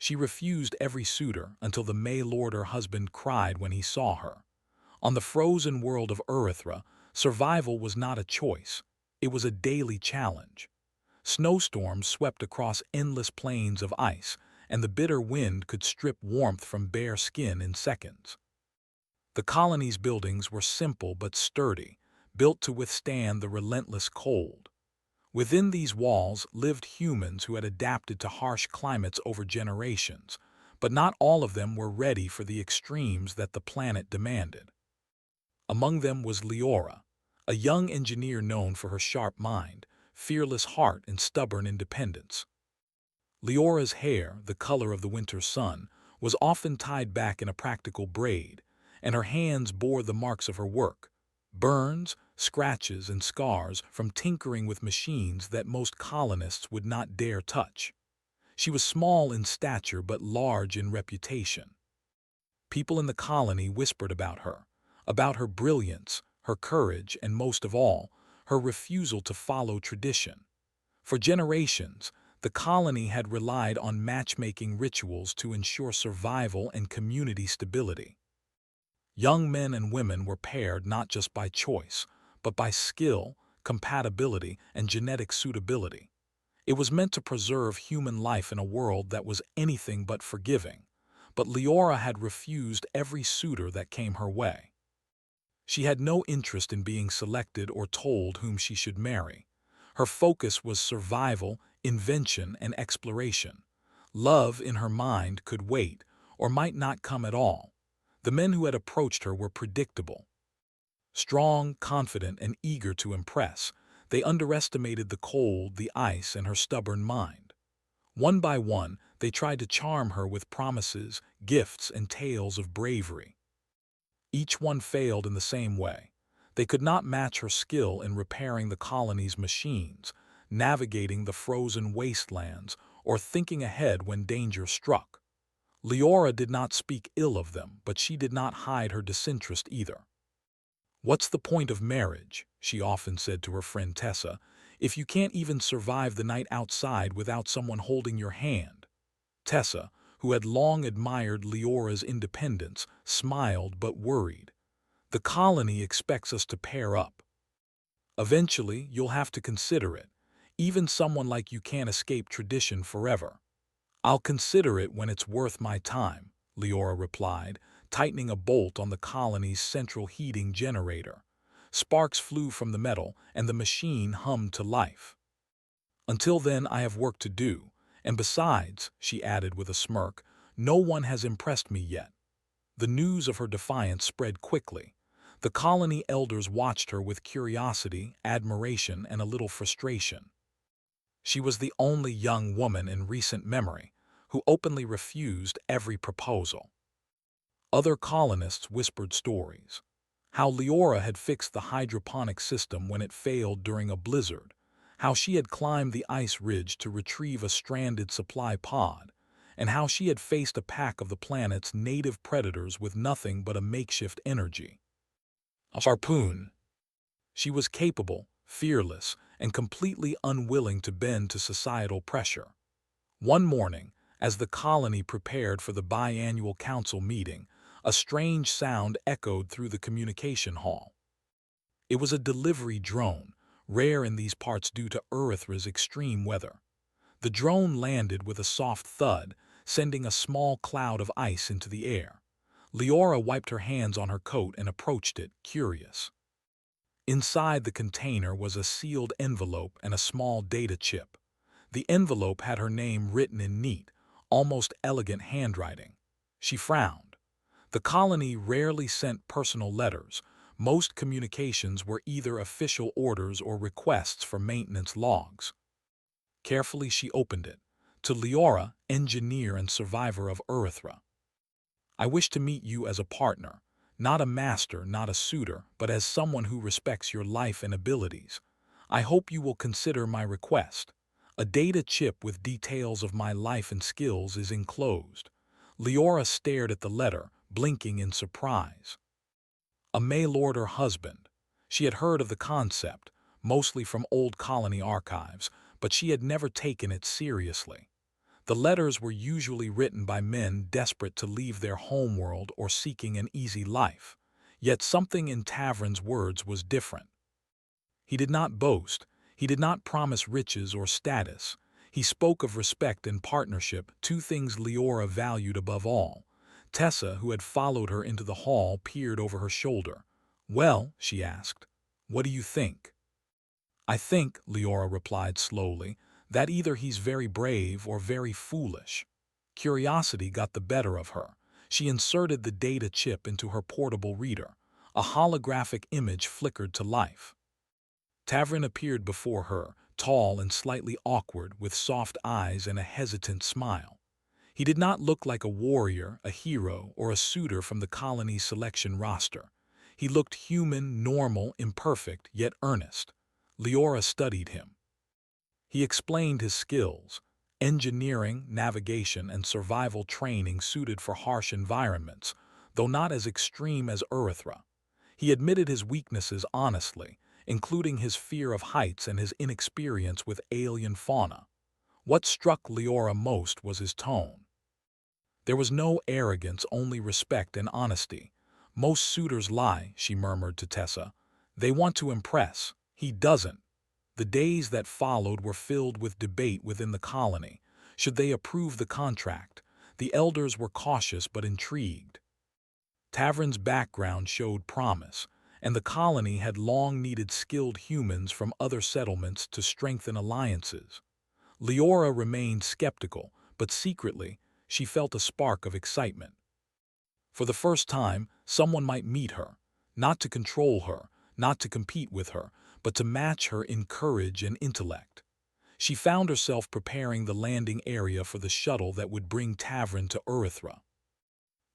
She refused every suitor until the Maylord her husband cried when he saw her. On the frozen world of Erythra, survival was not a choice. It was a daily challenge. Snowstorms swept across endless plains of ice, and the bitter wind could strip warmth from bare skin in seconds. The colony's buildings were simple but sturdy, built to withstand the relentless cold. Within these walls lived humans who had adapted to harsh climates over generations, but not all of them were ready for the extremes that the planet demanded. Among them was Leora, a young engineer known for her sharp mind, fearless heart, and stubborn independence. Leora's hair, the color of the winter sun, was often tied back in a practical braid, and her hands bore the marks of her work, burns, scratches, and scars from tinkering with machines that most colonists would not dare touch. She was small in stature but large in reputation. People in the colony whispered about her brilliance, her courage, and most of all, her refusal to follow tradition. For generations, the colony had relied on matchmaking rituals to ensure survival and community stability. Young men and women were paired not just by choice, but by skill, compatibility, and genetic suitability. It was meant to preserve human life in a world that was anything but forgiving, but Leora had refused every suitor that came her way. She had no interest in being selected or told whom she should marry. Her focus was survival, invention, and exploration. Love, in her mind, could wait, or might not come at all. The men who had approached her were predictable. Strong, confident, and eager to impress, they underestimated the cold, the ice, and her stubborn mind. One by one, they tried to charm her with promises, gifts, and tales of bravery. Each one failed in the same way. They could not match her skill in repairing the colony's machines, navigating the frozen wastelands, or thinking ahead when danger struck. Leora did not speak ill of them, but she did not hide her disinterest either. "What's the point of marriage?" she often said to her friend Tessa, "if you can't even survive the night outside without someone holding your hand?" Tessa, who had long admired Leora's independence, smiled but worried. "The colony expects us to pair up. Eventually, you'll have to consider it. Even someone like you can't escape tradition forever." "I'll consider it when it's worth my time," Leora replied, tightening a bolt on the colony's central heating generator. Sparks flew from the metal, and the machine hummed to life. "Until then, I have work to do, and besides," she added with a smirk, "no one has impressed me yet." The news of her defiance spread quickly. The colony elders watched her with curiosity, admiration, and a little frustration. She was the only young woman in recent memory who openly refused every proposal. Other colonists whispered stories. How Leora had fixed the hydroponic system when it failed during a blizzard, how she had climbed the ice ridge to retrieve a stranded supply pod, and how she had faced a pack of the planet's native predators with nothing but a makeshift energy. A harpoon. She was capable, fearless, and completely unwilling to bend to societal pressure. One morning, as the colony prepared for the biannual council meeting, a strange sound echoed through the communication hall. It was a delivery drone, rare in these parts due to Erythra's extreme weather. The drone landed with a soft thud, sending a small cloud of ice into the air. Leora wiped her hands on her coat and approached it, curious. Inside the container was a sealed envelope and a small data chip. The envelope had her name written in neat, almost elegant handwriting. She frowned. The colony rarely sent personal letters. Most communications were either official orders or requests for maintenance logs. Carefully she opened it. To Leora, engineer and survivor of Erythra. "I wish to meet you as a partner. Not a master, not a suitor, but as someone who respects your life and abilities. I hope you will consider my request. A data chip with details of my life and skills is enclosed." Leora stared at the letter, blinking in surprise. A Maylord her husband. She had heard of the concept, mostly from old colony archives, but she had never taken it seriously. The letters were usually written by men desperate to leave their homeworld or seeking an easy life. Yet something in Tavern's words was different. He did not boast. He did not promise riches or status. He spoke of respect and partnership, two things Leora valued above all. Tessa, who had followed her into the hall, peered over her shoulder. "Well," she asked, "what do you think?" "I think," Leora replied slowly, "that either he's very brave or very foolish." Curiosity got the better of her. She inserted the data chip into her portable reader. A holographic image flickered to life. Tavern appeared before her, tall and slightly awkward, with soft eyes and a hesitant smile. He did not look like a warrior, a hero, or a suitor from the colony's selection roster. He looked human, normal, imperfect, yet earnest. Leora studied him. He explained his skills: engineering, navigation, and survival training suited for harsh environments, though not as extreme as Earthra. He admitted his weaknesses honestly, including his fear of heights and his inexperience with alien fauna. What struck Leora most was his tone. There was no arrogance, only respect and honesty. "Most suitors lie," she murmured to Tessa. "They want to impress. He doesn't." The days that followed were filled with debate within the colony. Should they approve the contract? The elders were cautious but intrigued. Tavern's background showed promise, and the colony had long needed skilled humans from other settlements to strengthen alliances. Leora remained skeptical, but secretly, she felt a spark of excitement. For the first time, someone might meet her, not to control her, not to compete with her, but to match her in courage and intellect. She found herself preparing the landing area for the shuttle that would bring Tavern to Earthra.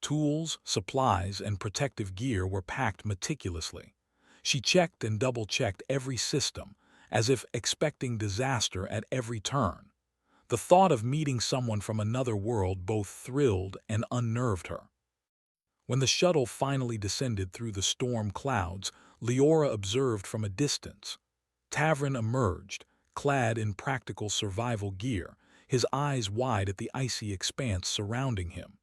Tools, supplies, and protective gear were packed meticulously. She checked and double-checked every system, as if expecting disaster at every turn. The thought of meeting someone from another world both thrilled and unnerved her. When the shuttle finally descended through the storm clouds, Leora observed from a distance. Tavern emerged, clad in practical survival gear, his eyes wide at the icy expanse surrounding him.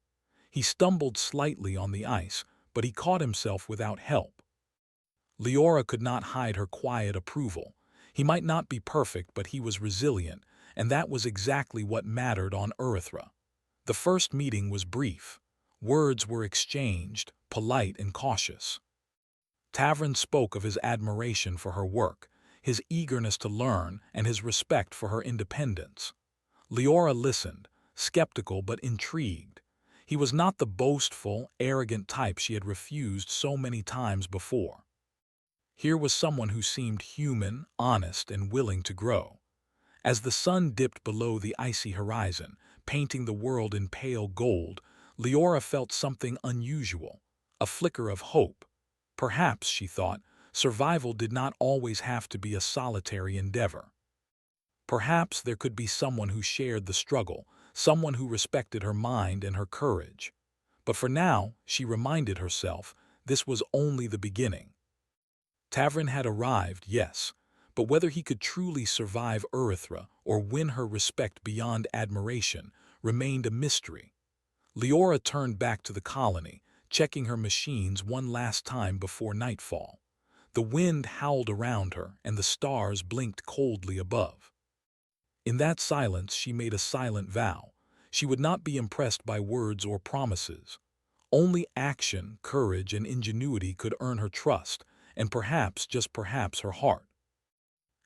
He stumbled slightly on the ice, but he caught himself without help. Leora could not hide her quiet approval. He might not be perfect, but he was resilient, and that was exactly what mattered on Earthra. The first meeting was brief. Words were exchanged, polite and cautious. Tavern spoke of his admiration for her work, his eagerness to learn, and his respect for her independence. Leora listened, skeptical but intrigued. He was not the boastful, arrogant type she had refused so many times before. Here was someone who seemed human, honest, and willing to grow. As the sun dipped below the icy horizon, painting the world in pale gold, Leora felt something unusual, a flicker of hope. Perhaps, she thought, survival did not always have to be a solitary endeavor. Perhaps there could be someone who shared the struggle, someone who respected her mind and her courage. But for now, she reminded herself, this was only the beginning. Tavern had arrived, yes, but whether he could truly survive Earthra or win her respect beyond admiration remained a mystery. Leora turned back to the colony, checking her machines one last time before nightfall. The wind howled around her, and the stars blinked coldly above. In that silence she made a silent vow. She would not be impressed by words or promises. Only action, courage, and ingenuity could earn her trust, and perhaps, just perhaps, her heart.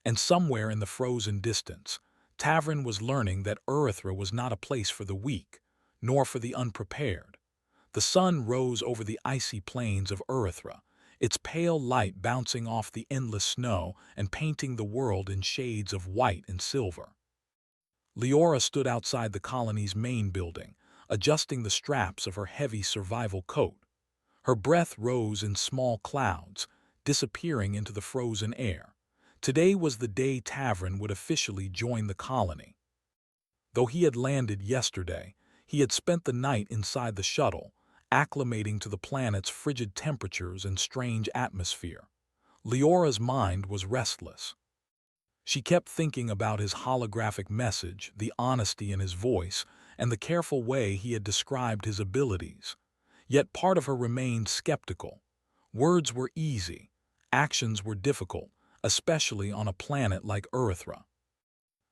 And somewhere in the frozen distance, Tavern was learning that Earthra was not a place for the weak, nor for the unprepared. The sun rose over the icy plains of Earthra, its pale light bouncing off the endless snow and painting the world in shades of white and silver. Leora stood outside the colony's main building, adjusting the straps of her heavy survival coat. Her breath rose in small clouds, disappearing into the frozen air. Today was the day Tavern would officially join the colony. Though he had landed yesterday, he had spent the night inside the shuttle, acclimating to the planet's frigid temperatures and strange atmosphere. Leora's mind was restless. She kept thinking about his holographic message, the honesty in his voice, and the careful way he had described his abilities. Yet part of her remained skeptical. Words were easy, actions were difficult, especially on a planet like Earthra.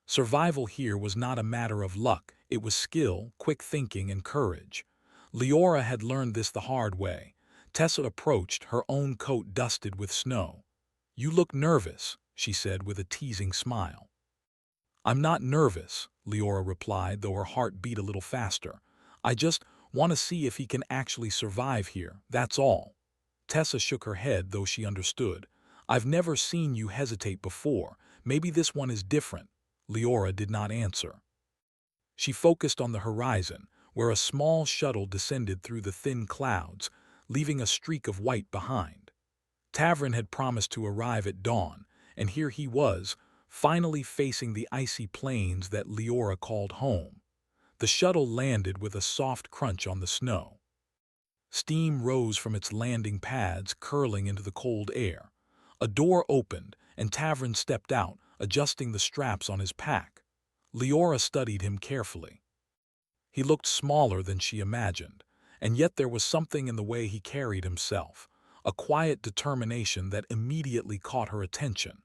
Survival here was not a matter of luck, it was skill, quick thinking, and courage. Leora had learned this the hard way. Tessa approached, her own coat dusted with snow. "You look nervous," she said with a teasing smile. "I'm not nervous," Leora replied, though her heart beat a little faster. "I just want to see if he can actually survive here, that's all." Tessa shook her head, though she understood. "I've never seen you hesitate before. Maybe this one is different." Leora did not answer. She focused on the horizon, where a small shuttle descended through the thin clouds, leaving a streak of white behind. Tavern had promised to arrive at dawn, and here he was, finally facing the icy plains that Leora called home. The shuttle landed with a soft crunch on the snow. Steam rose from its landing pads, curling into the cold air. A door opened, and Tavern stepped out, adjusting the straps on his pack. Leora studied him carefully. He looked smaller than she imagined, and yet there was something in the way he carried himself, a quiet determination that immediately caught her attention.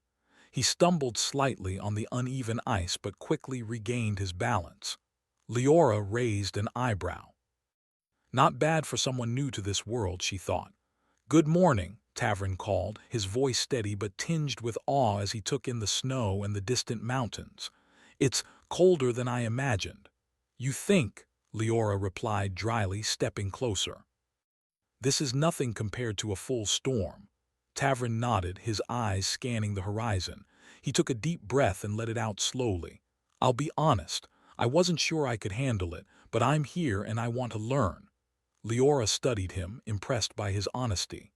He stumbled slightly on the uneven ice but quickly regained his balance. Leora raised an eyebrow. Not bad for someone new to this world, she thought. "Good morning," Tavern called, his voice steady but tinged with awe as he took in the snow and the distant mountains. "It's colder than I imagined." "You think," Leora replied dryly, stepping closer. "This is nothing compared to a full storm." Tavern nodded, his eyes scanning the horizon. He took a deep breath and let it out slowly. "I'll be honest, I wasn't sure I could handle it, but I'm here and I want to learn." Leora studied him, impressed by his honesty.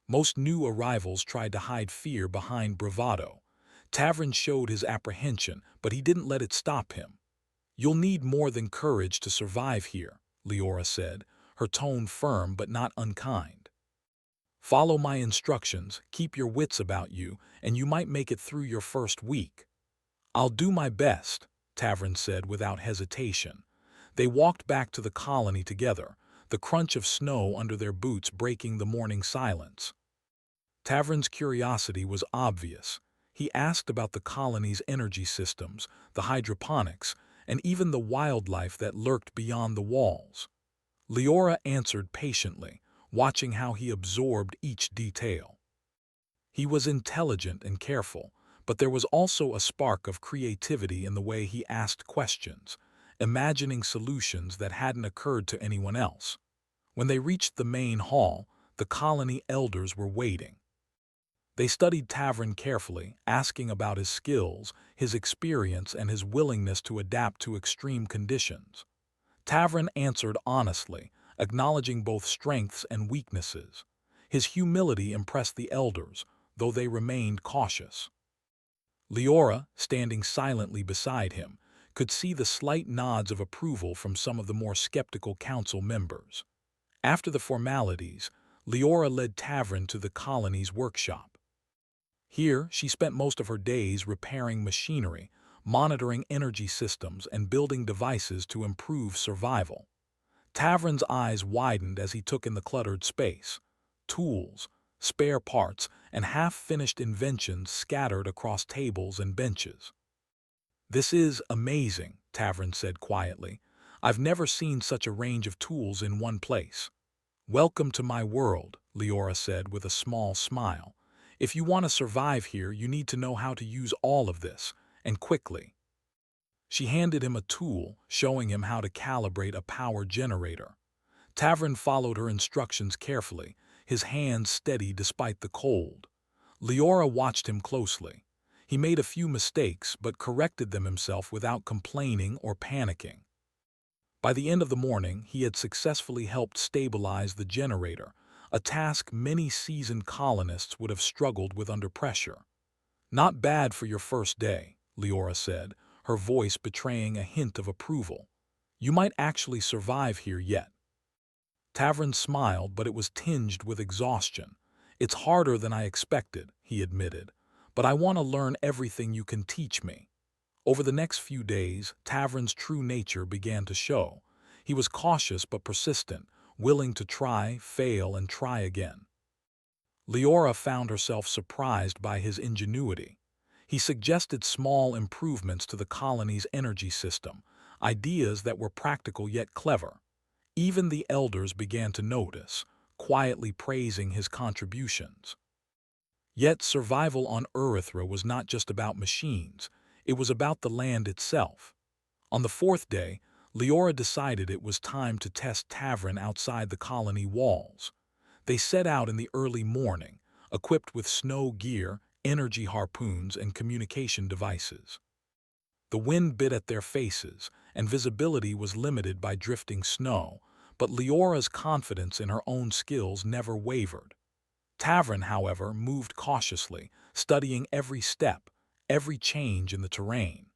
Most new arrivals tried to hide fear behind bravado. Tavern showed his apprehension, but he didn't let it stop him. "You'll need more than courage to survive here," Leora said, her tone firm but not unkind. "Follow my instructions, keep your wits about you, and you might make it through your first week." "I'll do my best," Tavern said without hesitation. They walked back to the colony together, the crunch of snow under their boots breaking the morning silence. Tavern's curiosity was obvious. He asked about the colony's energy systems, the hydroponics, and even the wildlife that lurked beyond the walls. Leora answered patiently, watching how he absorbed each detail. He was intelligent and careful, but there was also a spark of creativity in the way he asked questions, imagining solutions that hadn't occurred to anyone else. When they reached the main hall, the colony elders were waiting. They studied Tavern carefully, asking about his skills, his experience, and his willingness to adapt to extreme conditions. Tavern answered honestly, acknowledging both strengths and weaknesses. His humility impressed the elders, though they remained cautious. Leora, standing silently beside him, could see the slight nods of approval from some of the more skeptical council members. After the formalities, Leora led Tavern to the colony's workshop. Here, she spent most of her days repairing machinery, monitoring energy systems, and building devices to improve survival. Tavern's eyes widened as he took in the cluttered space. Tools, spare parts, and half-finished inventions scattered across tables and benches. "This is amazing," Tavern said quietly. "I've never seen such a range of tools in one place." "Welcome to my world," Leora said with a small smile. "If you want to survive here, you need to know how to use all of this, and quickly." She handed him a tool, showing him how to calibrate a power generator. Tavern followed her instructions carefully, his hands steady despite the cold. Leora watched him closely. He made a few mistakes, but corrected them himself without complaining or panicking. By the end of the morning, he had successfully helped stabilize the generator, a task many seasoned colonists would have struggled with under pressure. "Not bad for your first day," Leora said, her voice betraying a hint of approval. "You might actually survive here yet." Tavern smiled, but it was tinged with exhaustion. "It's harder than I expected," he admitted, "but I want to learn everything you can teach me." Over the next few days, Tavern's true nature began to show. He was cautious but persistent, willing to try, fail, and try again. Leora found herself surprised by his ingenuity. He suggested small improvements to the colony's energy system, ideas that were practical yet clever. Even the elders began to notice, quietly praising his contributions. Yet survival on Earthra was not just about machines, it was about the land itself. On the fourth day, Leora decided it was time to test Tavern outside the colony walls. They set out in the early morning, equipped with snow gear, energy harpoons, and communication devices. The wind bit at their faces, and visibility was limited by drifting snow, but Leora's confidence in her own skills never wavered. Tavern, however, moved cautiously, studying every step, every change in the terrain.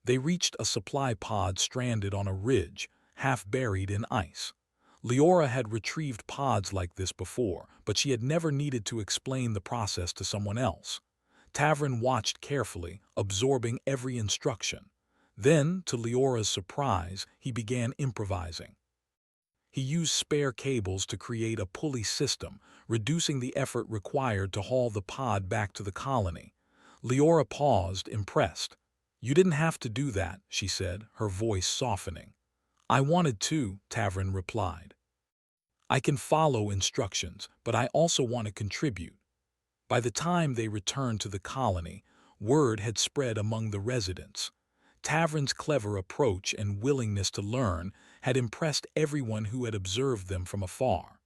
They reached a supply pod stranded on a ridge, half buried in ice. Leora had retrieved pods like this before, but she had never needed to explain the process to someone else. Tavern watched carefully, absorbing every instruction. Then, to Leora's surprise, he began improvising. He used spare cables to create a pulley system, reducing the effort required to haul the pod back to the colony. Leora paused, impressed. "You didn't have to do that," she said, her voice softening. "I wanted to," Tavern replied. "I can follow instructions, but I also want to contribute." By the time they returned to the colony, word had spread among the residents. Tavern's clever approach and willingness to learn had impressed everyone who had observed them from afar.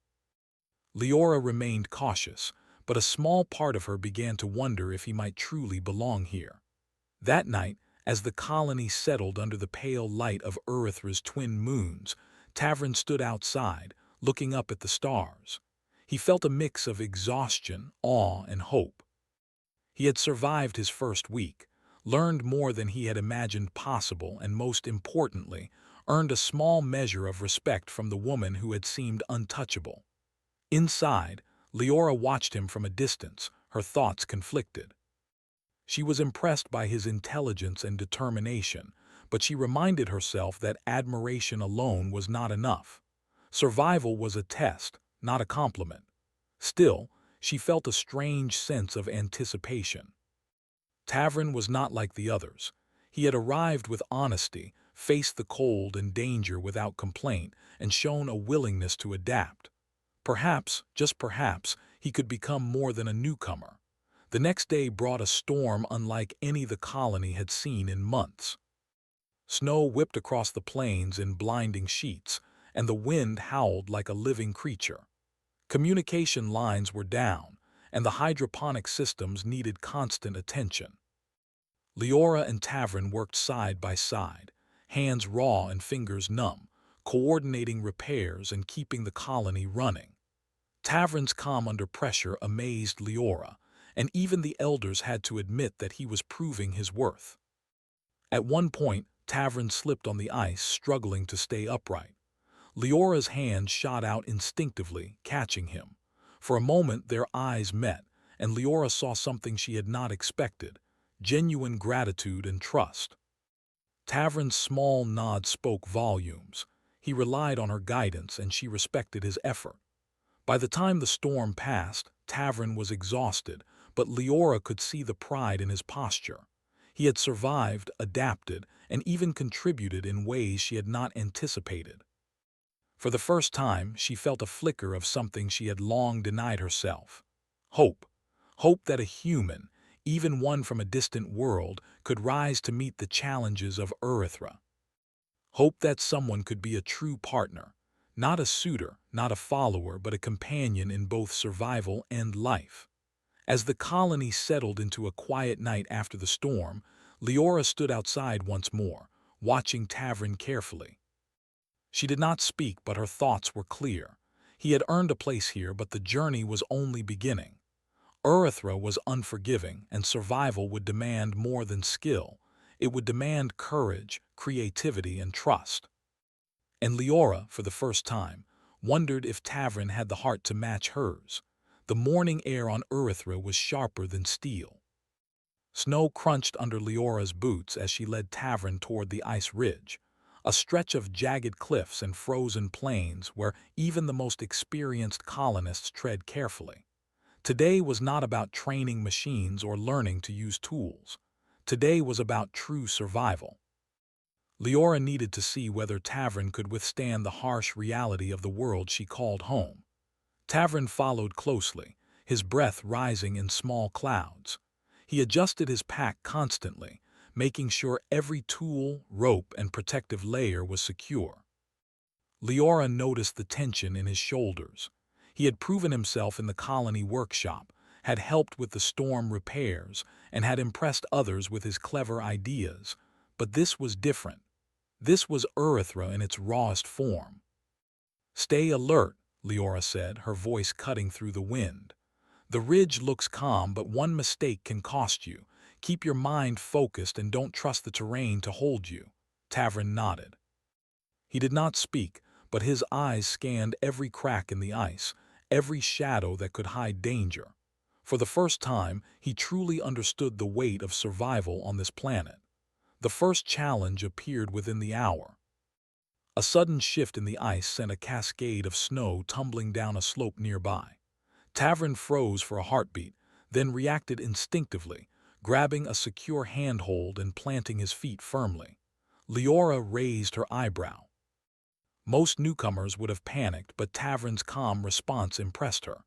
Leora remained cautious, but a small part of her began to wonder if he might truly belong here. That night, as the colony settled under the pale light of Earthra's twin moons, Tavern stood outside, looking up at the stars. He felt a mix of exhaustion, awe, and hope. He had survived his first week, learned more than he had imagined possible, and most importantly, earned a small measure of respect from the woman who had seemed untouchable. Inside, Leora watched him from a distance, her thoughts conflicted. She was impressed by his intelligence and determination, but she reminded herself that admiration alone was not enough. Survival was a test, not a compliment. Still, she felt a strange sense of anticipation. Tavern was not like the others. He had arrived with honesty, faced the cold and danger without complaint, and shown a willingness to adapt. Perhaps, just perhaps, he could become more than a newcomer. The next day brought a storm unlike any the colony had seen in months. Snow whipped across the plains in blinding sheets, and the wind howled like a living creature. Communication lines were down, and the hydroponic systems needed constant attention. Leora and Tavern worked side by side, hands raw and fingers numb, coordinating repairs and keeping the colony running. Tavern's calm under pressure amazed Leora, and even the elders had to admit that he was proving his worth. At one point, Tavern slipped on the ice, struggling to stay upright. Leora's hand shot out instinctively, catching him. For a moment their eyes met, and Leora saw something she had not expected: genuine gratitude and trust. Tavern's small nod spoke volumes. He relied on her guidance, and she respected his effort. By the time the storm passed, Tavern was exhausted, but Leora could see the pride in his posture. He had survived, adapted, and even contributed in ways she had not anticipated. For the first time, she felt a flicker of something she had long denied herself: hope. Hope that a human, even one from a distant world, could rise to meet the challenges of Earthra. Hope that someone could be a true partner, not a suitor, not a follower, but a companion in both survival and life. As the colony settled into a quiet night after the storm, Leora stood outside once more, watching Tavern carefully. She did not speak, but her thoughts were clear. He had earned a place here, but the journey was only beginning. Earthra was unforgiving, and survival would demand more than skill. It would demand courage, creativity, and trust. And Leora, for the first time, wondered if Tavern had the heart to match hers. The morning air on Earthra was sharper than steel. Snow crunched under Leora's boots as she led Tavern toward the ice ridge, a stretch of jagged cliffs and frozen plains where even the most experienced colonists tread carefully. Today was not about training machines or learning to use tools. Today was about true survival. Leora needed to see whether Tavern could withstand the harsh reality of the world she called home. Tavern followed closely, his breath rising in small clouds. He adjusted his pack constantly, making sure every tool, rope, and protective layer was secure. Leora noticed the tension in his shoulders. He had proven himself in the colony workshop, had helped with the storm repairs, and had impressed others with his clever ideas. But this was different. This was Earthra in its rawest form. "Stay alert," Leora said, her voice cutting through the wind. "The ridge looks calm, but one mistake can cost you. Keep your mind focused and don't trust the terrain to hold you." Tavern nodded. He did not speak, but his eyes scanned every crack in the ice, every shadow that could hide danger. For the first time, he truly understood the weight of survival on this planet. The first challenge appeared within the hour. A sudden shift in the ice sent a cascade of snow tumbling down a slope nearby. Tavern froze for a heartbeat, then reacted instinctively, grabbing a secure handhold and planting his feet firmly. Leora raised her eyebrow. Most newcomers would have panicked, but Tavern's calm response impressed her.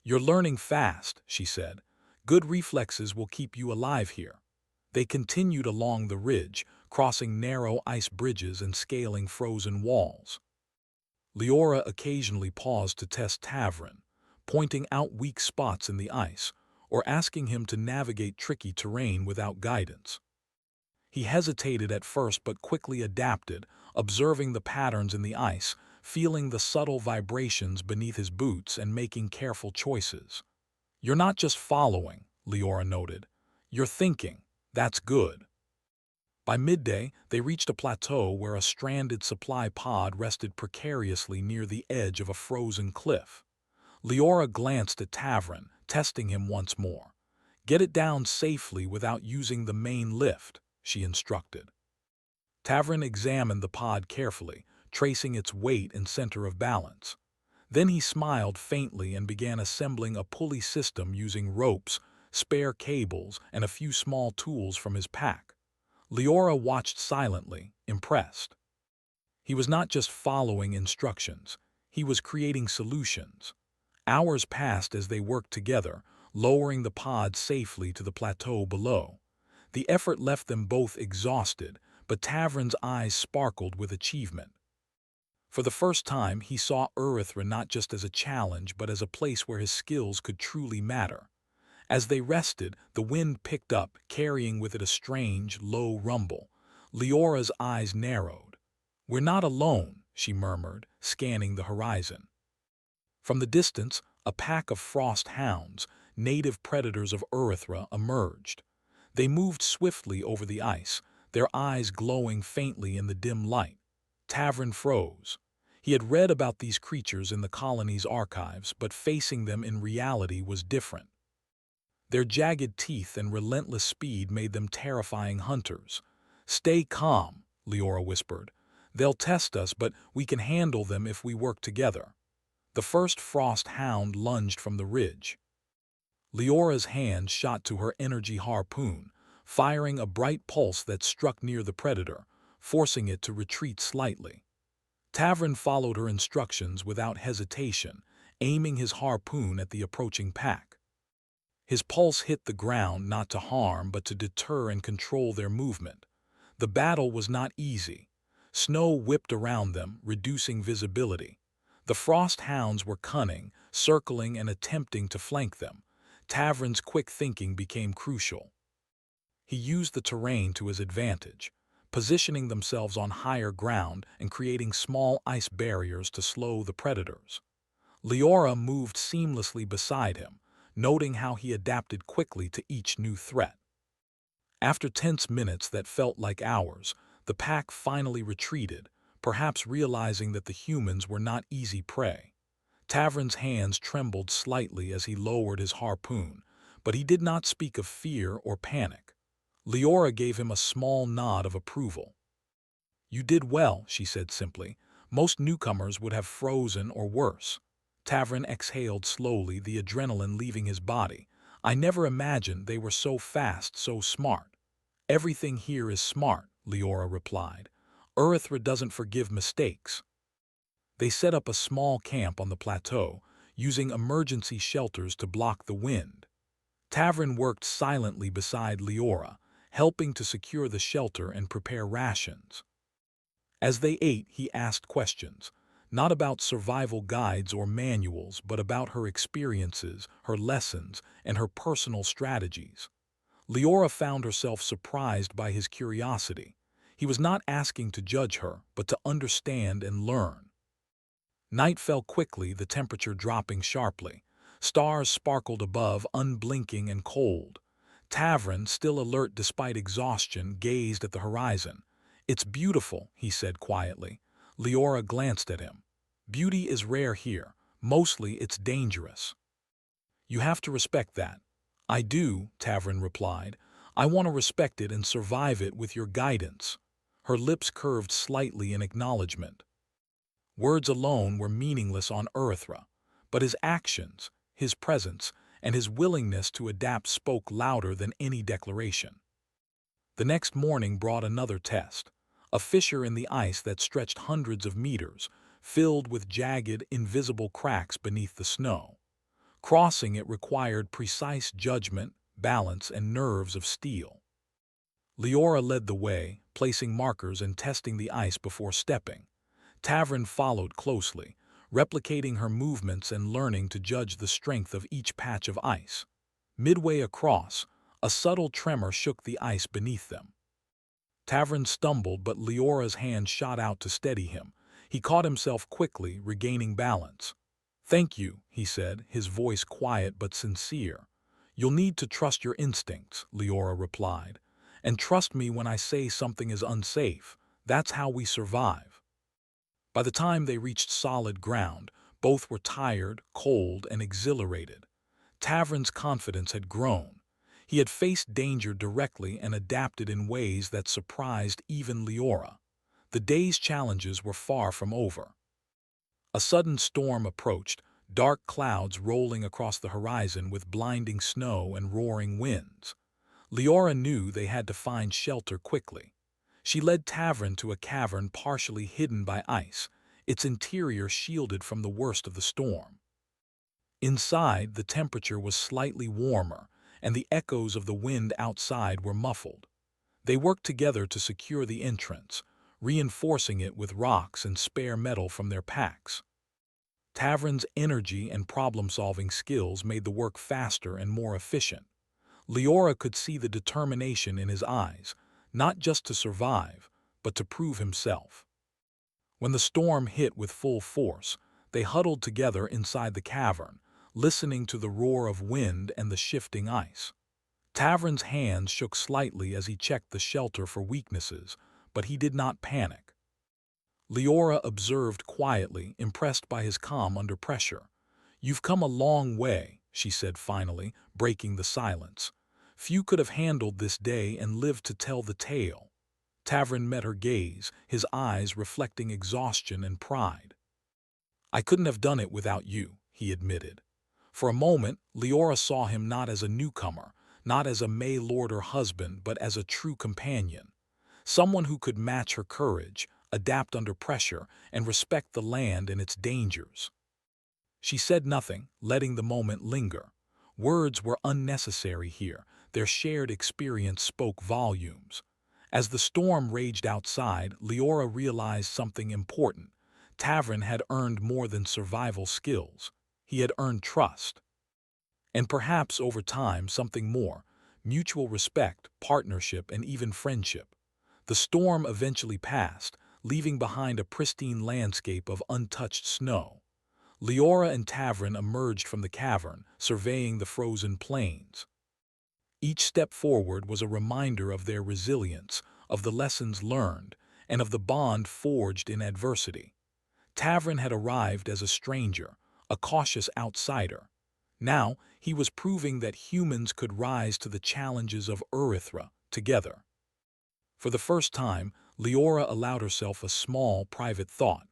"You're learning fast," she said. "Good reflexes will keep you alive here." They continued along the ridge, crossing narrow ice bridges and scaling frozen walls. Leora occasionally paused to test Tavern, pointing out weak spots in the ice, or asking him to navigate tricky terrain without guidance. He hesitated at first but quickly adapted, observing the patterns in the ice, feeling the subtle vibrations beneath his boots and making careful choices. "You're not just following," Leora noted. "You're thinking. That's good." By midday, they reached a plateau where a stranded supply pod rested precariously near the edge of a frozen cliff. Leora glanced at Tavern, testing him once more. "Get it down safely without using the main lift," she instructed. Tavern examined the pod carefully, tracing its weight and center of balance. Then he smiled faintly and began assembling a pulley system using ropes, spare cables, and a few small tools from his pack. Leora watched silently, impressed. He was not just following instructions, he was creating solutions. Hours passed as they worked together, lowering the pod safely to the plateau below. The effort left them both exhausted, but Tavern's eyes sparkled with achievement. For the first time, he saw Earthra not just as a challenge, but as a place where his skills could truly matter. As they rested, the wind picked up, carrying with it a strange, low rumble. Leora's eyes narrowed. "We're not alone," she murmured, scanning the horizon. From the distance, a pack of frost hounds, native predators of Earthra, emerged. They moved swiftly over the ice, their eyes glowing faintly in the dim light. Tavern froze. He had read about these creatures in the colony's archives, but facing them in reality was different. Their jagged teeth and relentless speed made them terrifying hunters. "Stay calm," Leora whispered. "They'll test us, but we can handle them if we work together." The first frost hound lunged from the ridge. Leora's hand shot to her energy harpoon, firing a bright pulse that struck near the predator, forcing it to retreat slightly. Tavern followed her instructions without hesitation, aiming his harpoon at the approaching pack. His pulse hit the ground not to harm but to deter and control their movement. The battle was not easy. Snow whipped around them, reducing visibility. The frost hounds were cunning, circling and attempting to flank them. Tavern's quick thinking became crucial. He used the terrain to his advantage, positioning themselves on higher ground and creating small ice barriers to slow the predators. Leora moved seamlessly beside him, noting how he adapted quickly to each new threat. After tense minutes that felt like hours, the pack finally retreated, perhaps realizing that the humans were not easy prey. Tavern's hands trembled slightly as he lowered his harpoon, but he did not speak of fear or panic. Leora gave him a small nod of approval. "You did well," she said simply. "Most newcomers would have frozen or worse." Tavern exhaled slowly, the adrenaline leaving his body. "I never imagined they were so fast, so smart." "Everything here is smart," Leora replied. "Earthra doesn't forgive mistakes." They set up a small camp on the plateau, using emergency shelters to block the wind. Tavern worked silently beside Leora, helping to secure the shelter and prepare rations. As they ate, he asked questions, not about survival guides or manuals, but about her experiences, her lessons, and her personal strategies. Leora found herself surprised by his curiosity. He was not asking to judge her, but to understand and learn. Night fell quickly, the temperature dropping sharply. Stars sparkled above, unblinking and cold. Tavern, still alert despite exhaustion, gazed at the horizon. "It's beautiful," he said quietly. Leora glanced at him. "Beauty is rare here. Mostly it's dangerous. You have to respect that." "I do," Tavern replied. "I want to respect it and survive it with your guidance." Her lips curved slightly in acknowledgement. Words alone were meaningless on Earthra, but his actions, his presence, and his willingness to adapt spoke louder than any declaration. The next morning brought another test, a fissure in the ice that stretched hundreds of meters, filled with jagged, invisible cracks beneath the snow. Crossing it required precise judgment, balance, and nerves of steel. Leora led the way, placing markers and testing the ice before stepping. Tavern followed closely, replicating her movements and learning to judge the strength of each patch of ice. Midway across, a subtle tremor shook the ice beneath them. Tavern stumbled, but Leora's hand shot out to steady him. He caught himself quickly, regaining balance. "Thank you," he said, his voice quiet but sincere. "You'll need to trust your instincts," Leora replied. "And trust me when I say something is unsafe. That's how we survive." By the time they reached solid ground, both were tired, cold, and exhilarated. Tavern's confidence had grown. He had faced danger directly and adapted in ways that surprised even Leora. The day's challenges were far from over. A sudden storm approached, dark clouds rolling across the horizon with blinding snow and roaring winds. Leora knew they had to find shelter quickly. She led Tavern to a cavern partially hidden by ice, its interior shielded from the worst of the storm. Inside, the temperature was slightly warmer, and the echoes of the wind outside were muffled. They worked together to secure the entrance, reinforcing it with rocks and spare metal from their packs. Tavern's energy and problem-solving skills made the work faster and more efficient. Leora could see the determination in his eyes, not just to survive, but to prove himself. When the storm hit with full force, they huddled together inside the cavern, listening to the roar of wind and the shifting ice. Tavern's hands shook slightly as he checked the shelter for weaknesses, but he did not panic. Leora observed quietly, impressed by his calm under pressure. "You've come a long way," she said finally, breaking the silence. "Few could have handled this day and lived to tell the tale." Tavern met her gaze, his eyes reflecting exhaustion and pride. "I couldn't have done it without you," he admitted. For a moment, Leora saw him not as a newcomer, not as a May-lord or husband, but as a true companion. Someone who could match her courage, adapt under pressure, and respect the land and its dangers. She said nothing, letting the moment linger. Words were unnecessary here. Their shared experience spoke volumes. As the storm raged outside, Leora realized something important. Tavern had earned more than survival skills. He had earned trust. And perhaps over time something more, mutual respect, partnership, and even friendship. The storm eventually passed, leaving behind a pristine landscape of untouched snow. Leora and Tavern emerged from the cavern, surveying the frozen plains. Each step forward was a reminder of their resilience, of the lessons learned, and of the bond forged in adversity. Tavern had arrived as a stranger, a cautious outsider. Now, he was proving that humans could rise to the challenges of Earthra together. For the first time, Leora allowed herself a small, private thought.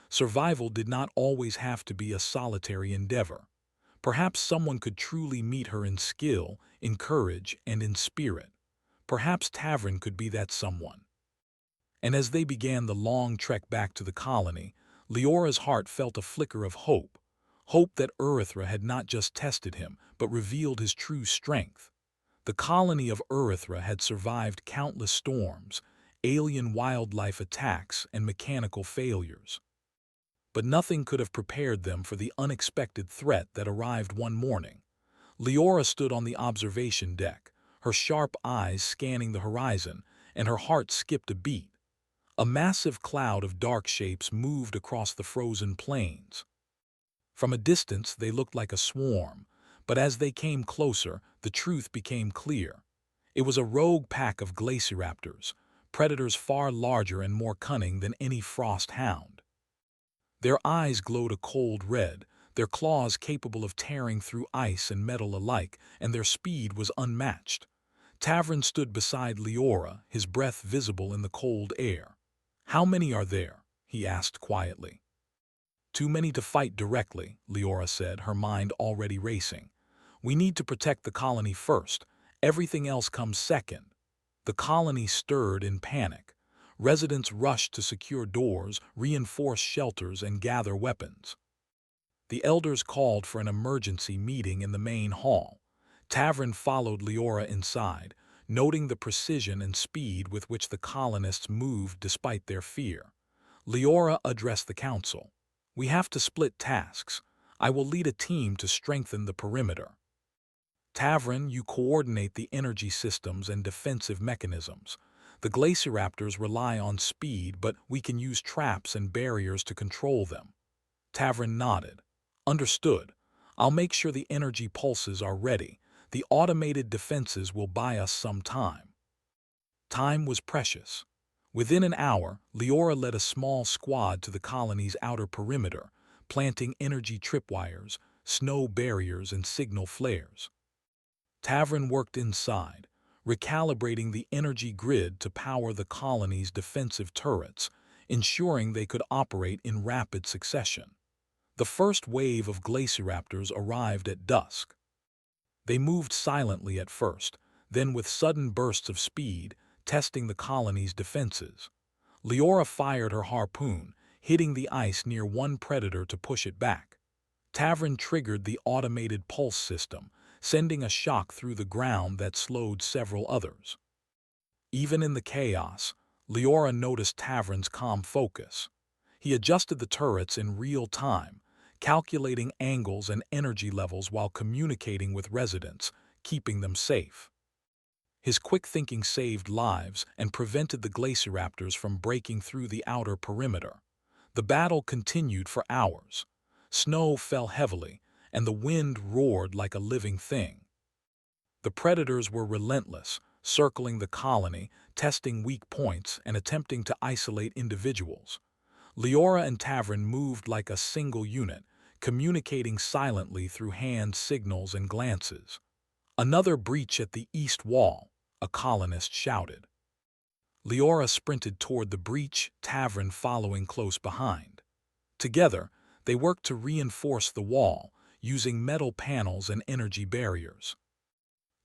Survival did not always have to be a solitary endeavor. Perhaps someone could truly meet her in skill, in courage, and in spirit. Perhaps Tavern could be that someone. And as they began the long trek back to the colony, Leora's heart felt a flicker of hope. Hope that Erythra had not just tested him, but revealed his true strength. The colony of Erythra had survived countless storms, alien wildlife attacks, and mechanical failures. But nothing could have prepared them for the unexpected threat that arrived one morning. Leora stood on the observation deck, her sharp eyes scanning the horizon, and her heart skipped a beat. A massive cloud of dark shapes moved across the frozen plains. From a distance, they looked like a swarm, but as they came closer, the truth became clear. It was a rogue pack of glacieraptors, predators far larger and more cunning than any frost hound. Their eyes glowed a cold red, their claws capable of tearing through ice and metal alike, and their speed was unmatched. Tavern stood beside Leora, his breath visible in the cold air. "How many are there?" he asked quietly. "Too many to fight directly," Leora said, her mind already racing. "We need to protect the colony first. Everything else comes second." The colony stirred in panic. Residents rushed to secure doors, reinforce shelters, and gather weapons. The elders called for an emergency meeting in the main hall. Tavern followed Leora inside, noting the precision and speed with which the colonists moved despite their fear. Leora addressed the council. "We have to split tasks. I will lead a team to strengthen the perimeter. Tavern, you coordinate the energy systems and defensive mechanisms. The glacieraptors rely on speed, but we can use traps and barriers to control them." Tavern nodded. "Understood. I'll make sure the energy pulses are ready. The automated defenses will buy us some time." Time was precious. Within an hour, Leora led a small squad to the colony's outer perimeter, planting energy tripwires, snow barriers, and signal flares. Tavern worked inside, recalibrating the energy grid to power the colony's defensive turrets, ensuring they could operate in rapid succession. The first wave of glacieraptors arrived at dusk. They moved silently at first, then with sudden bursts of speed, testing the colony's defenses. Leora fired her harpoon, hitting the ice near one predator to push it back. Tavern triggered the automated pulse system, sending a shock through the ground that slowed several others. Even in the chaos, Leora noticed Tavern's calm focus. He adjusted the turrets in real time, calculating angles and energy levels while communicating with residents, keeping them safe. His quick thinking saved lives and prevented the glacieraptors from breaking through the outer perimeter. The battle continued for hours. Snow fell heavily, and the wind roared like a living thing. The predators were relentless, circling the colony, testing weak points, and attempting to isolate individuals. Leora and Tavern moved like a single unit, communicating silently through hand signals and glances. "Another breach at the east wall," a colonist shouted. Leora sprinted toward the breach, Tavern following close behind. Together, they worked to reinforce the wall, using metal panels and energy barriers.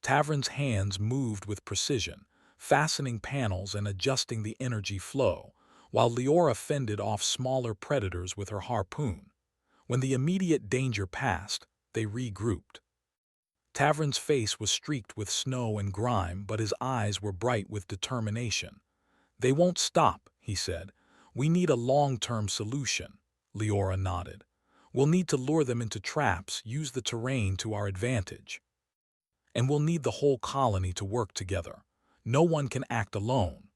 Tavern's hands moved with precision, fastening panels and adjusting the energy flow, while Leora fended off smaller predators with her harpoon. When the immediate danger passed, they regrouped. Tavern's face was streaked with snow and grime, but his eyes were bright with determination. "They won't stop," he said. "We need a long-term solution." Leora nodded. "We'll need to lure them into traps, use the terrain to our advantage. And we'll need the whole colony to work together. No one can act alone."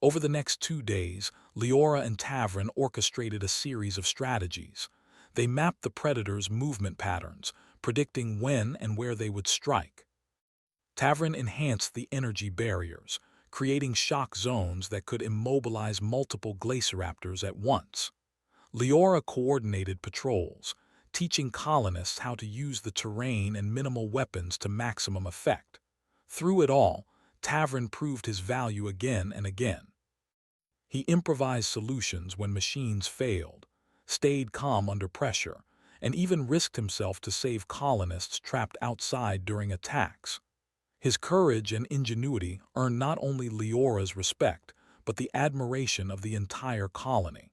Over the next 2 days, Leora and Tavern orchestrated a series of strategies. They mapped the predators' movement patterns, predicting when and where they would strike. Tavern enhanced the energy barriers, creating shock zones that could immobilize multiple glacieraptors at once. Leora coordinated patrols, teaching colonists how to use the terrain and minimal weapons to maximum effect. Through it all, Tavern proved his value again and again. He improvised solutions when machines failed, stayed calm under pressure, and even risked himself to save colonists trapped outside during attacks. His courage and ingenuity earned not only Leora's respect, but the admiration of the entire colony.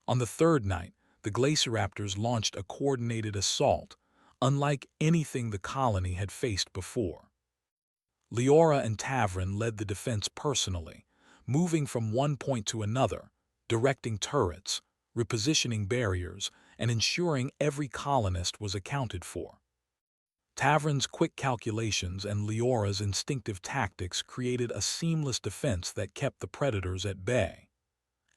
On the third night, the Glacieraptors launched a coordinated assault, unlike anything the colony had faced before. Leora and Tavern led the defense personally, moving from one point to another, directing turrets, repositioning barriers, and ensuring every colonist was accounted for. Tavern's quick calculations and Leora's instinctive tactics created a seamless defense that kept the predators at bay.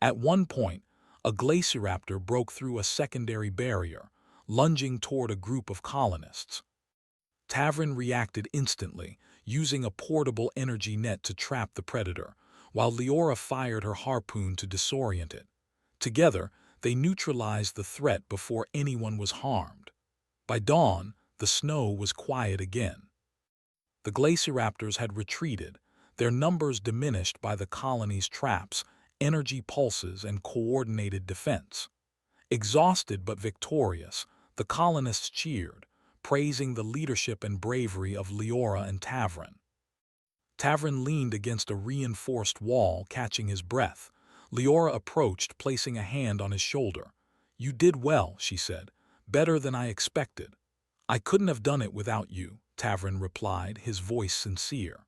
At one point, a Glacieraptor broke through a secondary barrier, lunging toward a group of colonists. Tavern reacted instantly, using a portable energy net to trap the predator, while Leora fired her harpoon to disorient it. Together, they neutralized the threat before anyone was harmed. By dawn, the snow was quiet again. The Glacieraptors had retreated, their numbers diminished by the colony's traps, energy pulses, and coordinated defense. Exhausted but victorious, the colonists cheered, praising the leadership and bravery of Leora and Tavern. Tavern leaned against a reinforced wall, catching his breath. Leora approached, placing a hand on his shoulder. "You did well," she said. "Better than I expected." "I couldn't have done it without you," Tavern replied, his voice sincere.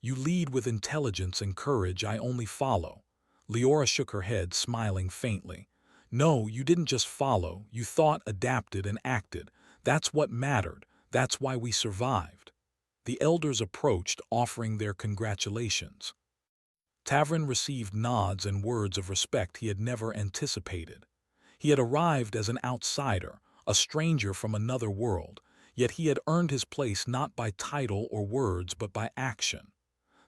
"You lead with intelligence and courage, I only follow." Leora shook her head, smiling faintly. "No, you didn't just follow, you thought, adapted, and acted. That's what mattered, that's why we survived." The elders approached, offering their congratulations. Tavern received nods and words of respect he had never anticipated. He had arrived as an outsider, a stranger from another world, yet he had earned his place not by title or words but by action.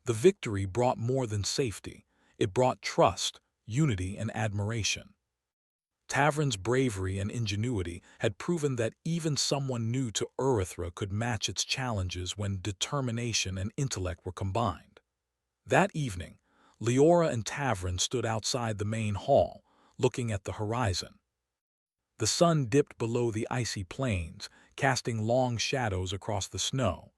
The victory brought more than safety. It brought trust, unity, and admiration. Tavern's bravery and ingenuity had proven that even someone new to Earthra could match its challenges when determination and intellect were combined. That evening, Leora and Tavern stood outside the main hall, looking at the horizon. The sun dipped below the icy plains, casting long shadows across the snow.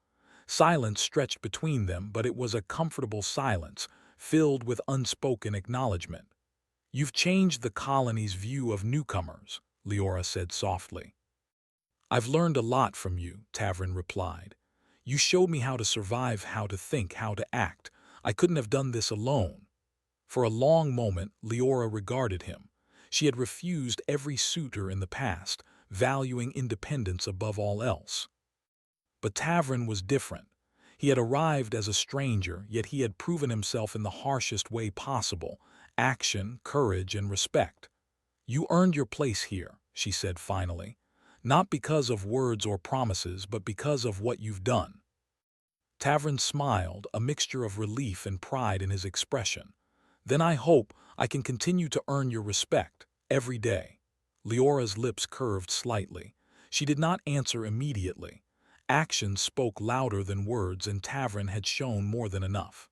Silence stretched between them, but it was a comfortable silence, filled with unspoken acknowledgement. "You've changed the colony's view of newcomers," Leora said softly. "I've learned a lot from you," Tavern replied. "You showed me how to survive, how to think, how to act. I couldn't have done this alone." For a long moment, Leora regarded him. She had refused every suitor in the past, valuing independence above all else. But Tavern was different. He had arrived as a stranger, yet he had proven himself in the harshest way possible: action, courage, and respect. "You earned your place here," she said finally. "Not because of words or promises, but because of what you've done." Tavern smiled, a mixture of relief and pride in his expression. "Then I hope I can continue to earn your respect, every day." Leora's lips curved slightly. She did not answer immediately. Actions spoke louder than words, and Tavern had shown more than enough.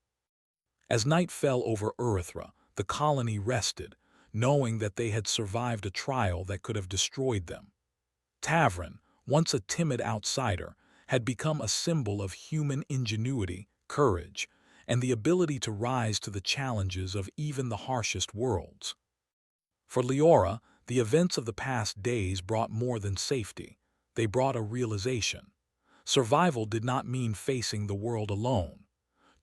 As night fell over Earthra, the colony rested, knowing that they had survived a trial that could have destroyed them. Tavern, once a timid outsider, had become a symbol of human ingenuity, courage, and the ability to rise to the challenges of even the harshest worlds. For Leora, the events of the past days brought more than safety. They brought a realization. Survival did not mean facing the world alone.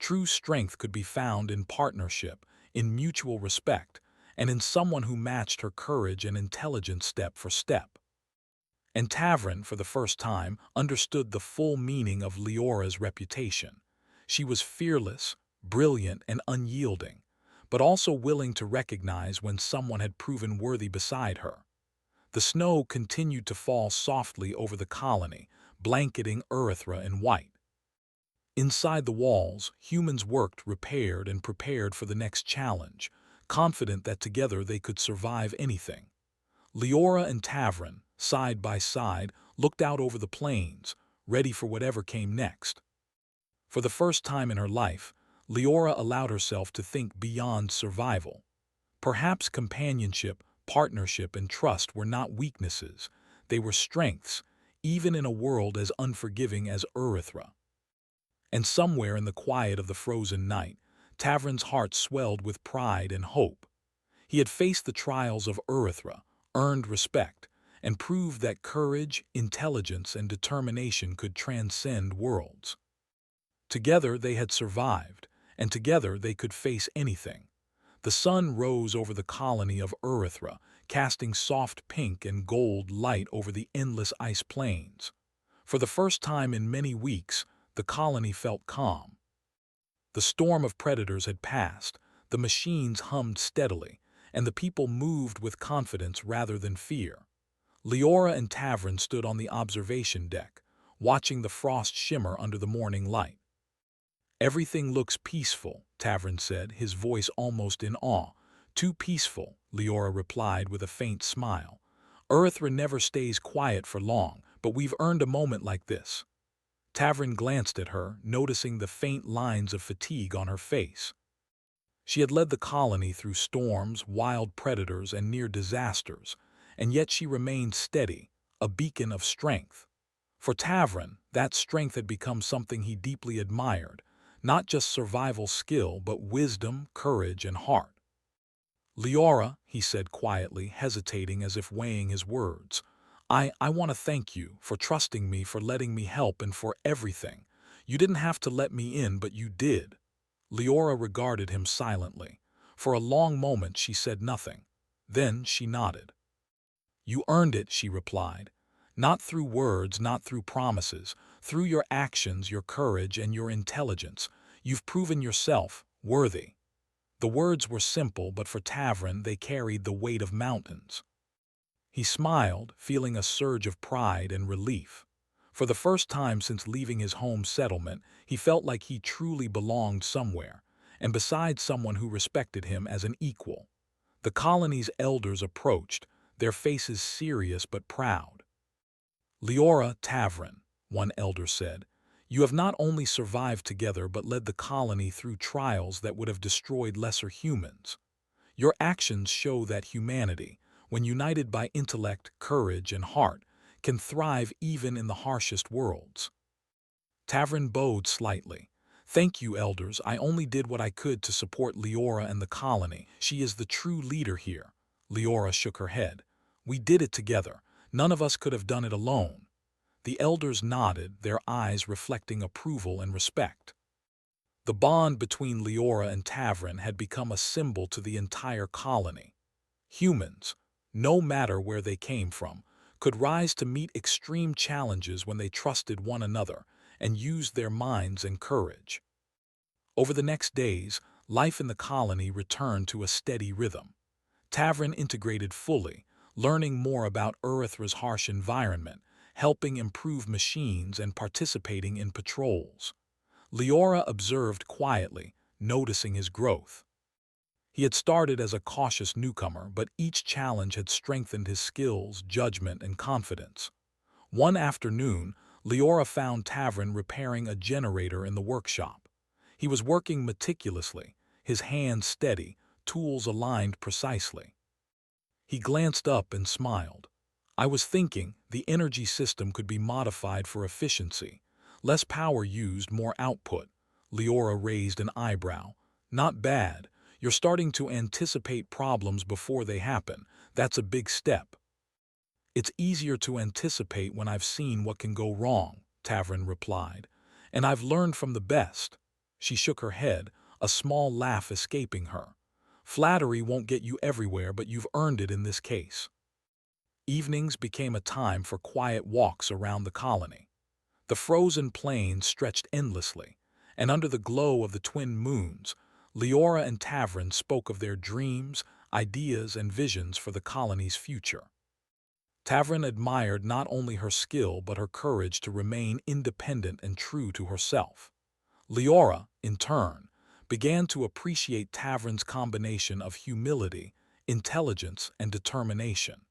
True strength could be found in partnership, in mutual respect, and in someone who matched her courage and intelligence step for step. And Tavern, for the first time, understood the full meaning of Leora's reputation. She was fearless, brilliant, and unyielding, but also willing to recognize when someone had proven worthy beside her. The snow continued to fall softly over the colony, blanketing Earthra in white. Inside the walls, humans worked, repaired, and prepared for the next challenge, confident that together they could survive anything. Leora and Tavrin, side by side, looked out over the plains, ready for whatever came next. For the first time in her life, Leora allowed herself to think beyond survival. Perhaps companionship, partnership, and trust were not weaknesses, they were strengths, even in a world as unforgiving as Erythra. And somewhere in the quiet of the frozen night, Tavrin's heart swelled with pride and hope. He had faced the trials of Erythra, earned respect, and proved that courage, intelligence, and determination could transcend worlds. Together they had survived, and together they could face anything. The sun rose over the colony of Erythra, casting soft pink and gold light over the endless ice plains. For the first time in many weeks, the colony felt calm. The storm of predators had passed, the machines hummed steadily, and the people moved with confidence rather than fear. Leora and Tavrin stood on the observation deck, watching the frost shimmer under the morning light. "Everything looks peaceful," Tavrin said, his voice almost in awe. "Too peaceful," Leora replied with a faint smile. "Erythra never stays quiet for long, but we've earned a moment like this." Tavrin glanced at her, noticing the faint lines of fatigue on her face. She had led the colony through storms, wild predators, and near disasters, and yet she remained steady, a beacon of strength. For Tavrin, that strength had become something he deeply admired, not just survival skill, but wisdom, courage, and heart. "Leora," he said quietly, hesitating as if weighing his words, I want to thank you for trusting me, for letting me help, and for everything. You didn't have to let me in, but you did." Leora regarded him silently. For a long moment she said nothing. Then she nodded. "You earned it," she replied. "Not through words, not through promises, through your actions, your courage, and your intelligence. You've proven yourself worthy." The words were simple, but for Tavrin they carried the weight of mountains. He smiled, feeling a surge of pride and relief. For the first time since leaving his home settlement, he felt like he truly belonged somewhere, and beside someone who respected him as an equal. The colony's elders approached, their faces serious but proud. "Leora, Tavrin," one elder said, "you have not only survived together but led the colony through trials that would have destroyed lesser humans. Your actions show that humanity, when united by intellect, courage, and heart, can thrive even in the harshest worlds." Tavrin bowed slightly. "Thank you, elders. I only did what I could to support Leora and the colony. She is the true leader here." Leora shook her head. "We did it together. None of us could have done it alone." The elders nodded, their eyes reflecting approval and respect. The bond between Leora and Tavrin had become a symbol to the entire colony. Humans, no matter where they came from, could rise to meet extreme challenges when they trusted one another and used their minds and courage. Over the next days, life in the colony returned to a steady rhythm. Tavrin integrated fully, learning more about Erythra's harsh environment, helping improve machines and participating in patrols. Leora observed quietly, noticing his growth. He had started as a cautious newcomer, but each challenge had strengthened his skills, judgment, and confidence. One afternoon, Leora found Tavrin repairing a generator in the workshop. He was working meticulously, his hands steady, tools aligned precisely. He glanced up and smiled. "I was thinking the energy system could be modified for efficiency. Less power used, more output." Leora raised an eyebrow. "Not bad. You're starting to anticipate problems before they happen. That's a big step." "It's easier to anticipate when I've seen what can go wrong," Tavrin replied. "And I've learned from the best." She shook her head, a small laugh escaping her. "Flattery won't get you everywhere, but you've earned it in this case." Evenings became a time for quiet walks around the colony. The frozen plains stretched endlessly, and under the glow of the twin moons, Leora and Tavrin spoke of their dreams, ideas, and visions for the colony's future. Tavrin admired not only her skill but her courage to remain independent and true to herself. Leora, in turn, began to appreciate Tavrin's combination of humility, intelligence, and determination.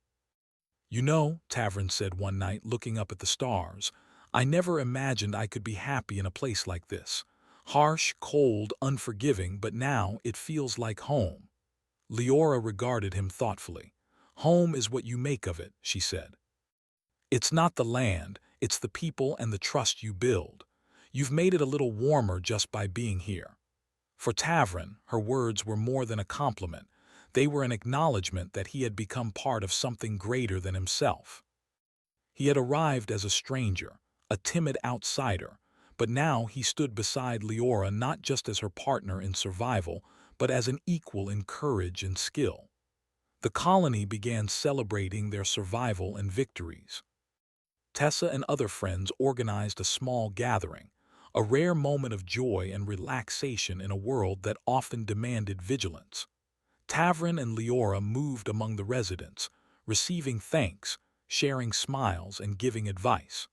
You know, Tavern said one night, looking up at the stars, I never imagined I could be happy in a place like this. Harsh, cold, unforgiving, but now it feels like home. Leora regarded him thoughtfully. Home is what you make of it, she said. It's not the land, it's the people and the trust you build. You've made it a little warmer just by being here. For Tavern, her words were more than a compliment. They were an acknowledgement that he had become part of something greater than himself. He had arrived as a stranger, a timid outsider, but now he stood beside Leora not just as her partner in survival, but as an equal in courage and skill. The colony began celebrating their survival and victories. Tessa and other friends organized a small gathering, a rare moment of joy and relaxation in a world that often demanded vigilance. Tavern and Leora moved among the residents, receiving thanks, sharing smiles, and giving advice.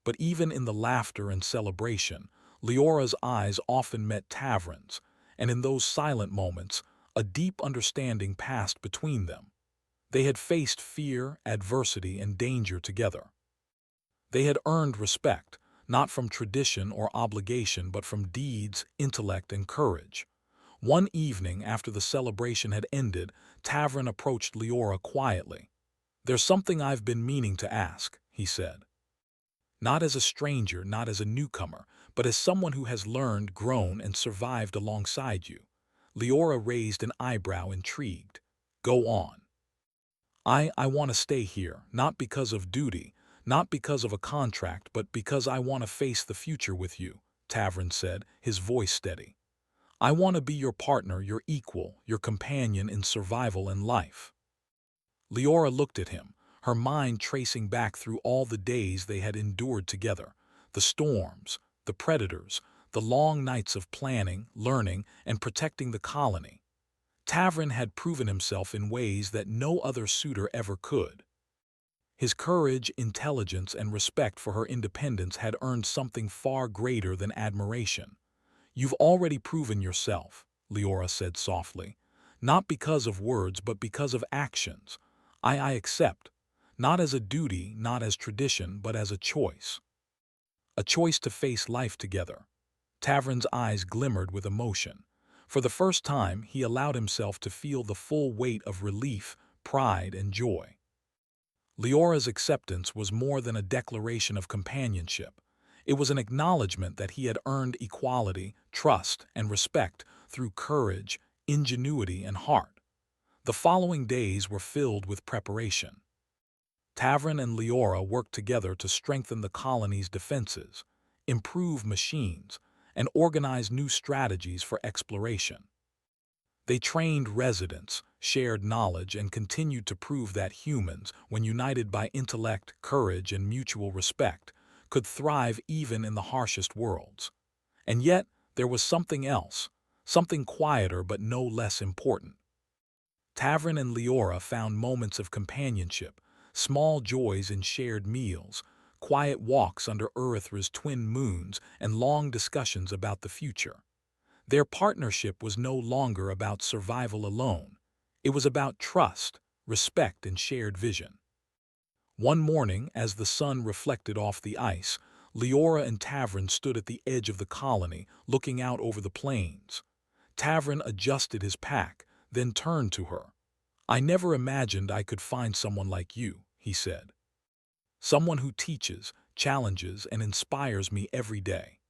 But even in the laughter and celebration, Leora's eyes often met Tavern's, and in those silent moments, a deep understanding passed between them. They had faced fear, adversity, and danger together. They had earned respect, not from tradition or obligation, but from deeds, intellect, and courage. One evening after the celebration had ended, Tavern approached Leora quietly. There's something I've been meaning to ask, he said. Not as a stranger, not as a newcomer, but as someone who has learned, grown, and survived alongside you. Leora raised an eyebrow, intrigued. Go on. I want to stay here, not because of duty, not because of a contract, but because I want to face the future with you, Tavern said, his voice steady. I want to be your partner, your equal, your companion in survival and life. Leora looked at him, her mind tracing back through all the days they had endured together, the storms, the predators, the long nights of planning, learning, and protecting the colony. Tavern had proven himself in ways that no other suitor ever could. His courage, intelligence, and respect for her independence had earned something far greater than admiration. You've already proven yourself, Leora said softly, not because of words but because of actions. I accept, not as a duty, not as tradition, but as a choice. A choice to face life together. Tavern's eyes glimmered with emotion. For the first time, he allowed himself to feel the full weight of relief, pride, and joy. Leora's acceptance was more than a declaration of companionship. It was an acknowledgement that he had earned equality, trust, and respect through courage, ingenuity, and heart. The following days were filled with preparation. Tavern and Leora worked together to strengthen the colony's defenses, improve machines, and organize new strategies for exploration. They trained residents, shared knowledge, and continued to prove that humans, when united by intellect, courage, and mutual respect, could thrive even in the harshest worlds. And yet, there was something else, something quieter but no less important. Tavern and Leora found moments of companionship, small joys in shared meals, quiet walks under Earthra's twin moons, and long discussions about the future. Their partnership was no longer about survival alone. It was about trust, respect, and shared vision. One morning, as the sun reflected off the ice, Leora and Tavern stood at the edge of the colony, looking out over the plains. Tavern adjusted his pack, then turned to her. I never imagined I could find someone like you, he said. Someone who teaches, challenges, and inspires me every day.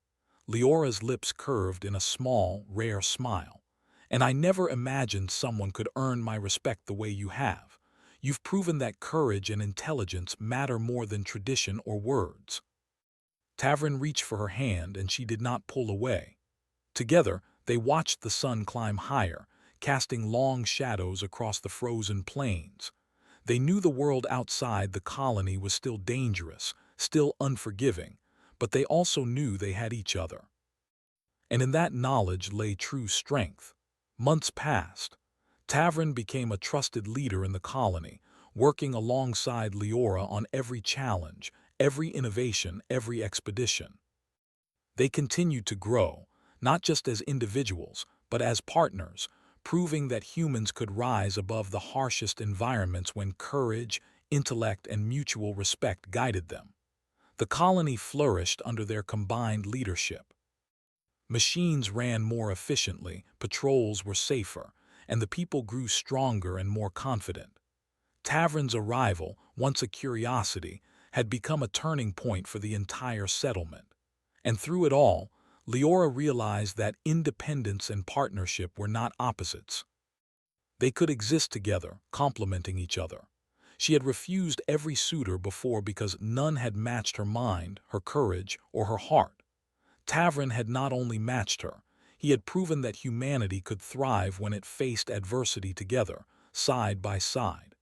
Leora's lips curved in a small, rare smile. And I never imagined someone could earn my respect the way you have. You've proven that courage and intelligence matter more than tradition or words. Tavern reached for her hand, and she did not pull away. Together, they watched the sun climb higher, casting long shadows across the frozen plains. They knew the world outside the colony was still dangerous, still unforgiving, but they also knew they had each other. And in that knowledge lay true strength. Months passed. Tavern became a trusted leader in the colony, working alongside Leora on every challenge, every innovation, every expedition. They continued to grow, not just as individuals, but as partners, proving that humans could rise above the harshest environments when courage, intellect, and mutual respect guided them. The colony flourished under their combined leadership. Machines ran more efficiently, patrols were safer, and the people grew stronger and more confident. Tavern's arrival, once a curiosity, had become a turning point for the entire settlement. And through it all, Leora realized that independence and partnership were not opposites. They could exist together, complementing each other. She had refused every suitor before because none had matched her mind, her courage, or her heart. Tavern had not only matched her, he had proven that humanity could thrive when it faced adversity together, side by side.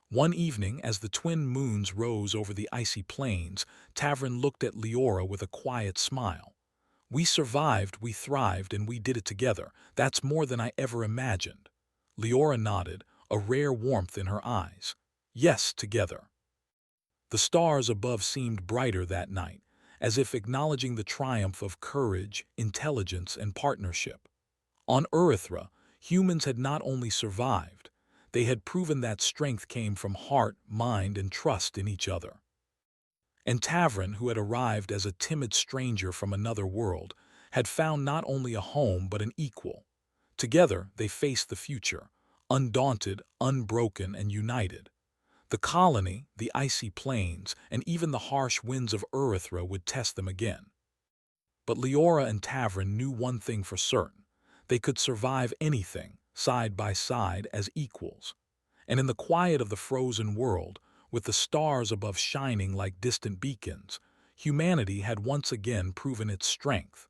One evening, as the twin moons rose over the icy plains, Tavern looked at Leora with a quiet smile. "We survived, we thrived, and we did it together. That's more than I ever imagined." Leora nodded, a rare warmth in her eyes. "Yes, together." The stars above seemed brighter that night, as if acknowledging the triumph of courage, intelligence, and partnership. On Earthra, humans had not only survived, they had proven that strength came from heart, mind, and trust in each other. And Tavern, who had arrived as a timid stranger from another world, had found not only a home but an equal. Together, they faced the future, undaunted, unbroken, and united. The colony, the icy plains, and even the harsh winds of Earthra would test them again. But Leora and Tavern knew one thing for certain. They could survive anything, side by side, as equals. And in the quiet of the frozen world, with the stars above shining like distant beacons, humanity had once again proven its strength.